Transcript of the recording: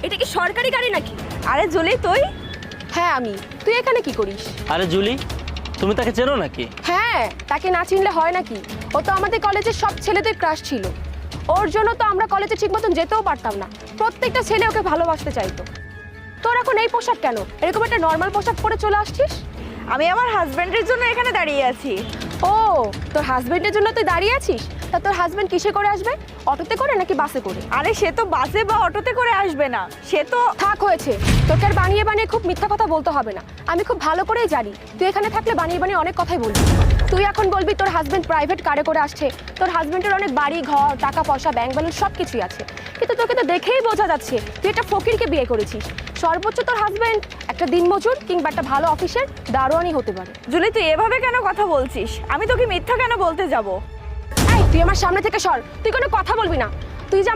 এটা কি সরকারি গাড়ি নাকি? আরে জুলি তুই? হ্যাঁ আমি। তুই এখানে কি করিস? আরে জুলি, তুমি তাকে চেনো নাকি? হ্যাঁ, তাকে না চিনলে হয় নাকি? ও তো আমাদের কলেজের সব ছেলেদের ক্রাশ ছিল। ওর জন্য তো আমরা কলেজে ঠিক মতন যেতেও পারতাম না। প্রত্যেকটা ছেলে ওকে ভালোবাসতে চাইতো। তোর এখন এই পোশাক কেন? এরকম একটা নর্মাল পোশাক পরে চলে আসছিস? আমি আমার হাজবেন্ডের জন্য এখানে দাঁড়িয়ে আছি। ও, তোর হাজবেন্ডের জন্য তুই দাঁড়িয়ে আছিস? তা তোর হাজবেন্ড কিসে করে আসবে? অটোতে করে নাকি বাসে করে? আরে সে তো বাসে বা অটোতে করে আসবে না, সে তো থাক হয়েছে, তোকে আর বানিয়ে বানিয়ে খুব মিথ্যা কথা বলতে হবে না। আমি খুব ভালো করেই জানি তুই এখানে থাকলে বানিয়ে বানিয়ে অনেক কথাই বলবি। তুই এখন বলবি তোর হাজবেন্ড প্রাইভেট কারে করে আসছে, তোর হাজবেন্ডের অনেক বাড়ি ঘর টাকা পয়সা ব্যাংক ব্যালেন্স সব কিছুই আছে। কিন্তু তোকে তো দেখেই বোঝা যাচ্ছে তুই একটা ফকিরকে বিয়ে করেছিস। সর্বোচ্চ তোর হাজবেন্ড একটা দিনমজুর কিংবা একটা ভালো অফিসের দারোয়ানই হতে পারে। জুলি তুই এভাবে কেন কথা বলছিস? আমি তোকে মিথ্যা কেন বলতে যাব? এই তুই আমার সামনে থেকে সর, তুই কোনো কথা বলবি না। তুই যে আমার